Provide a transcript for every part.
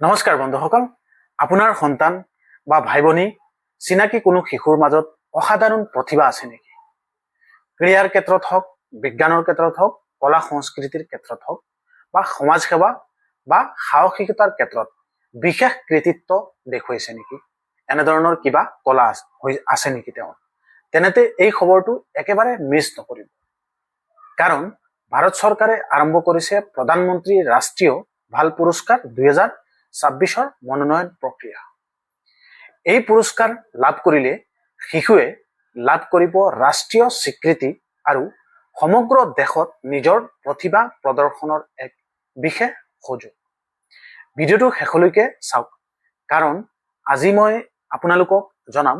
নমস্কাৰ বন্ধুসকল, আপোনাৰ সন্তান বা ভাই ভনী চিনাকি কোনো শিশুৰ মাজত অসাধাৰণ প্ৰতিভা আছে নেকি? ক্ৰীড়াৰ ক্ষেত্ৰত হওক, বিজ্ঞানৰ ক্ষেত্ৰত হওক, কলা সংস্কৃতিৰ ক্ষেত্ৰত হওক বা সমাজ সেৱা বা সাহসিকতাৰ ক্ষেত্ৰত বিশেষ কৃতিত্ব দেখুৱাইছে নেকি? এনেধৰণৰ কিবা কলা আছে নেকি তেওঁৰ? তেনেতে এই খবৰটো একেবাৰে মিছ নকৰিব, কাৰণ ভাৰত চৰকাৰে আৰম্ভ কৰিছে প্ৰধানমন্ত্ৰী ৰাষ্ট্ৰীয় ভাল পুৰস্কাৰ 2026 মনোনয়ন প্ৰক্ৰিয়া। এই পুৰস্কাৰ লাভ কৰিলে শিশুৱে লাভ কৰিব ৰাষ্ট্ৰীয় স্বীকৃতি আৰু সমগ্ৰ দেশত নিজৰ প্ৰতিভা প্ৰদৰ্শনৰ এক বিশেষ সুযোগ। ভিডিঅ'টো শেষলৈকে চাওক, কাৰণ আজি মই আপোনালোকক জনাম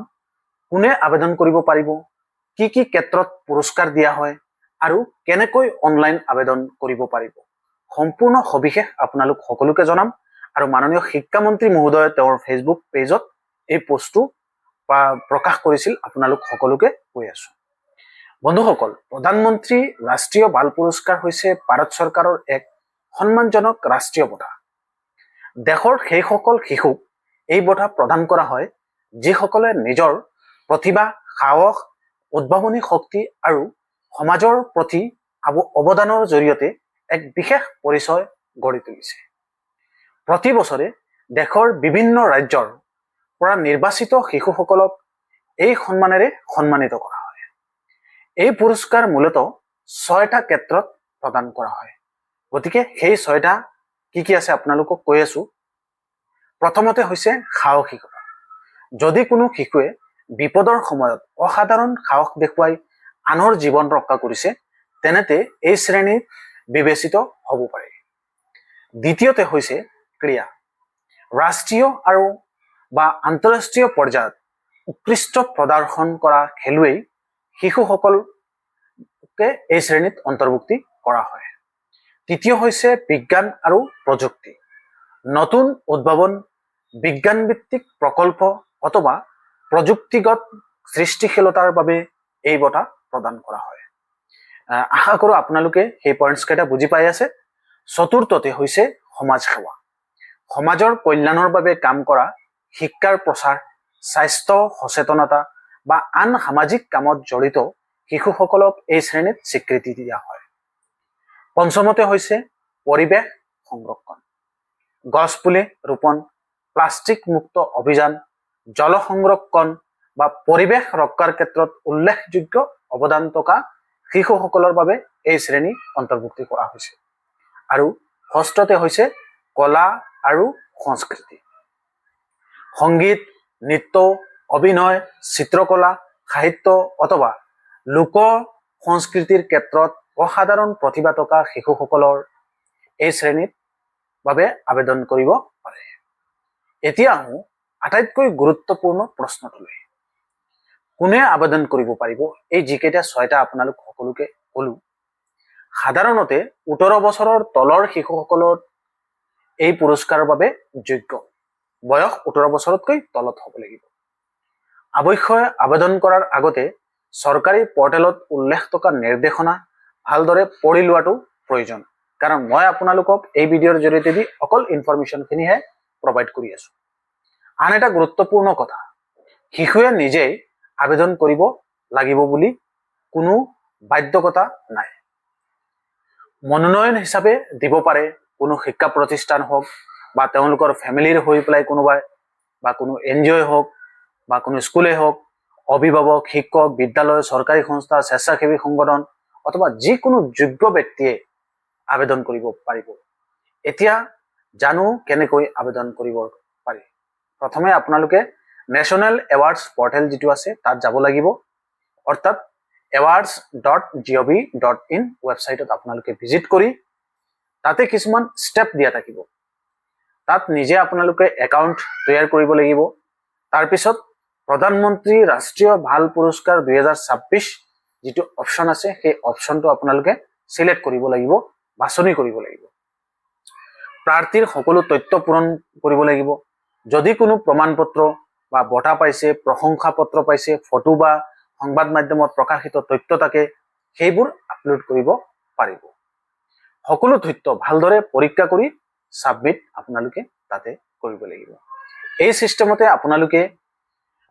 কোনে আবেদন কৰিব পাৰিব, কি কি ক্ষেত্ৰত পুৰস্কাৰ দিয়া হয় আৰু কেনেকৈ অনলাইন আবেদন কৰিব পাৰিব। সম্পূৰ্ণ সবিশেষ আপোনালোক সকলোকে জনাম আৰু মাননীয় শিক্ষামন্ত্ৰী মহোদয়ে তেওঁৰ ফেচবুক পেজত এই পোষ্টটো প্ৰকাশ কৰিছিল, আপোনালোক সকলোকে কৈ আছো। বন্ধুসকল, প্ৰধানমন্ত্ৰী ৰাষ্ট্ৰীয় বাল পুৰস্কাৰ হৈছে ভাৰত চৰকাৰৰ এক সন্মানজনক ৰাষ্ট্ৰীয় বঁটা। দেশৰ সেইসকল শিশুক এই বঁটা প্ৰদান কৰা হয় যিসকলে নিজৰ প্ৰতিভা, সাহস, উদ্ভাৱনী শক্তি আৰু সমাজৰ প্ৰতি অৱদানৰ জৰিয়তে এক বিশেষ পৰিচয় গঢ়ি তুলিছে। প্ৰতি বছৰে দেশৰ বিভিন্ন ৰাজ্যৰ পৰা নিৰ্বাচিত শিশুসকলক এই সন্মানেৰে সন্মানিত কৰা হয়। এই পুৰস্কাৰ মূলতঃ 6টা ক্ষেত্ৰত প্ৰদান কৰা হয়। গতিকে সেই 6টা কি কি আছে আপোনালোকক কৈ আছো। প্ৰথমতে হৈছে সাহসিকতা। যদি কোনো শিশুৱে বিপদৰ সময়ত অসাধাৰণ সাহস দেখুৱাই আনৰ জীৱন ৰক্ষা কৰিছে, তেনেতে এই শ্ৰেণীত বিবেচিত হ'ব পাৰে। দ্বিতীয়তে হৈছে ক্ৰীড়া। ৰাষ্ট্ৰীয় আৰু বা আন্তঃৰাষ্ট্ৰীয় পৰ্যায়ত উৎকৃষ্ট প্ৰদৰ্শন কৰা খেলুৱৈ শিশুসকলকে এই শ্ৰেণীত অন্তৰ্ভুক্তি কৰা হয়। তৃতীয় হৈছে বিজ্ঞান আৰু প্ৰযুক্তি। নতুন উদ্ভাৱন, বিজ্ঞানভিত্তিক প্ৰকল্প অথবা প্ৰযুক্তিগত সৃষ্টিশীলতাৰ বাবে এই বঁটা প্ৰদান কৰা হয়। আশা কৰোঁ আপোনালোকে সেই পইণ্টছ কেইটা বুজি পাই আছে। চতুৰ্থতে হৈছে সমাজ সেৱা। সমাজৰ কল্যাণৰ বাবে কাম কৰা, শিক্ষাৰ প্ৰচাৰ, স্বাস্থ্য সচেতনতা বা আন সামাজিক কামত জড়িত শিশুসকলক এই শ্ৰেণীত স্বীকৃতি দিয়া হয়। পঞ্চমতে হৈছে পৰিৱেশ সংৰক্ষণ। গছপুলি ৰোপণ, প্লাষ্টিক মুক্ত অভিযান, জল সংৰক্ষণ বা পৰিৱেশ ৰক্ষাৰ ক্ষেত্ৰত উল্লেখযোগ্য অৱদান থকা শিশুসকলৰ বাবে এই শ্ৰেণী অন্তৰ্ভুক্তি কৰা হৈছে। আৰু ষষ্ঠতে হৈছে কলা আৰু সংস্কৃতি। সংগীত, নৃত্য, অভিনয়, চিত্ৰকলা, সাহিত্য অথবা লোক সংস্কৃতিৰ ক্ষেত্ৰত অসাধাৰণ প্ৰতিভা থকা শিশুসকলৰ এই শ্ৰেণীত বাবে আবেদন কৰিব পাৰে। এতিয়া আহোঁ আটাইতকৈ গুৰুত্বপূৰ্ণ প্ৰশ্নটোলৈ। কোনে আবেদন কৰিব পাৰিব? এই যিকেইটা 6টা আপোনালোক সকলোকে ক'লো, সাধাৰণতে 18 বছৰৰ তলৰ শিশুসকলৰ এই পুৰস্কাৰৰ বাবে যোগ্য। বয়স 18 বছৰতকৈ তলত হ'ব লাগিব। অৱশ্যে আবেদন কৰাৰ আগতে চৰকাৰী পৰ্টেলত উল্লেখ থকা নিৰ্দেশনা ভালদৰে পঢ়ি লোৱাটো প্ৰয়োজন, কাৰণ মই আপোনালোকক এই ভিডিঅ'ৰ জৰিয়তে দি অকল ইনফৰমেশ্যনখিনিহে প্ৰভাইড কৰি আছো। আন এটা গুৰুত্বপূৰ্ণ কথা, শিশুৱে নিজেই আবেদন কৰিব লাগিব বুলি কোনো বাধ্যকতা নাই। মনোনয়ন হিচাপে দিব পাৰে কোনো শিক্ষা প্ৰতিষ্ঠান হওক বা তেওঁলোকৰ ফেমিলিৰ হৈ পেলাই কোনোবাই বা কোনো NGO হওক বা কোনো স্কুলেই হওক, অভিভাৱক, শিক্ষক, বিদ্যালয়, চৰকাৰী সংস্থা, স্বেচ্ছাসেৱী সংগঠন অথবা যিকোনো যোগ্য ব্যক্তিয়ে আবেদন কৰিব পাৰিব। এতিয়া জানো কেনেকৈ আবেদন কৰিব পাৰি। প্ৰথমে আপোনালোকে নেশ্যনেল এৱাৰ্ডছ পৰ্টেল যিটো আছে তাত যাব লাগিব, অৰ্থাৎ awards.gov.in ৱেবছাইটত আপোনালোকে ভিজিট কৰি তাতে কিছুমান ষ্টেপ দিয়া থাকিব। তাত নিজে আপোনালোকে একাউণ্ট তৈয়াৰ কৰিব লাগিব। তাৰপিছত প্ৰধানমন্ত্ৰী ৰাষ্ট্ৰীয় ভাল পুৰস্কাৰ 2026 যিটো অপশ্যন আছে সেই অপশ্যনটো আপোনালোকে চিলেক্ট কৰিব লাগিব, বাছনি কৰিব লাগিব। প্ৰাৰ্থীৰ সকলো তথ্য পূৰণ কৰিব লাগিব। যদি কোনো প্ৰমাণ পত্ৰ বা বঁটা পাইছে, প্ৰশংসা পত্ৰ পাইছে, ফটো বা সংবাদ মাধ্যমত প্ৰকাশিত তথ্য থাকে, সেইবোৰ আপলোড কৰিব পাৰিব। সকলো তথ্য ভালদৰে পৰীক্ষা কৰি সাবমিট আপোনালোকে তাতে কৰিব লাগিব। এই সিস্টেমতে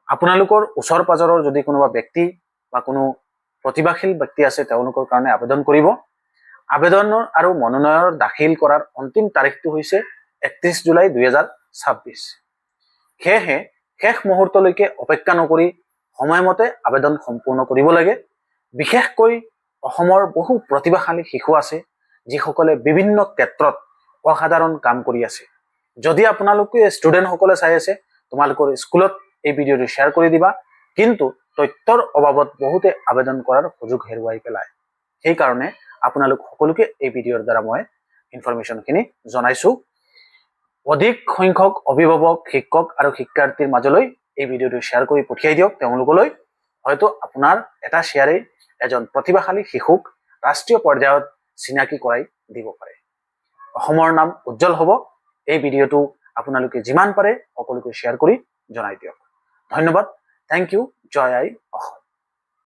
আপোনালোকৰ ওচৰ পাজৰৰ যদি কোনোবা ব্যক্তি বা কোনো প্ৰতিভাশীল ব্যক্তি আছে তেওঁলোকৰ কাৰণে আবেদন কৰিব। আবেদনৰ আৰু মনোনয়নৰ দাখিল কৰাৰ অন্তিম তাৰিখটো হৈছে 31 জুলাই 2026। সেয়েহে শেষ মুহূৰ্তলৈকে অপেক্ষা নকৰি সময়মতে আবেদন সম্পূৰ্ণ কৰিব লাগে। বিশেষকৈ অসমৰ বহু প্ৰতিভাশালী শিশু আছে যিসকলে বিভিন্ন ক্ষেত্ৰত অসাধাৰণ কাম কৰি আছে। যদি আপোনালোকে ষ্টুডেণ্টসকলে চাই আছে, তোমালোকৰ স্কুলত এই ভিডিঅ'টো শ্বেয়াৰ কৰি দিবা। কিন্তু তথ্যৰ অভাৱত বহুতে আবেদন কৰাৰ সুযোগ হেৰুৱাই পেলায়। সেইকাৰণে আপোনালোক সকলোকে এই ভিডিঅ'ৰ দ্বাৰা মই ইনফৰমেশ্যনখিনি জনাইছোঁ। অধিক সংখ্যক অভিভাৱক, শিক্ষক আৰু শিক্ষাৰ্থীৰ মাজলৈ এই ভিডিঅ'টো শ্বেয়াৰ কৰি পঠিয়াই দিয়ক তেওঁলোকলৈ। হয়তো আপোনাৰ এটা শ্বেয়াৰেই এজন প্ৰতিভাশালী শিশুক ৰাষ্ট্ৰীয় পৰ্যায়ত চিনাকি কৰাই দিব পাৰে। অসমৰ নাম উজ্জ্বল হ'ব। এই ভিডিঅ'টো আপোনালোকে যিমান পাৰে সকলোকে শ্বেয়াৰ কৰি জনাই দিয়ক। ধন্যবাদ। Thank you. জয় আই অসম।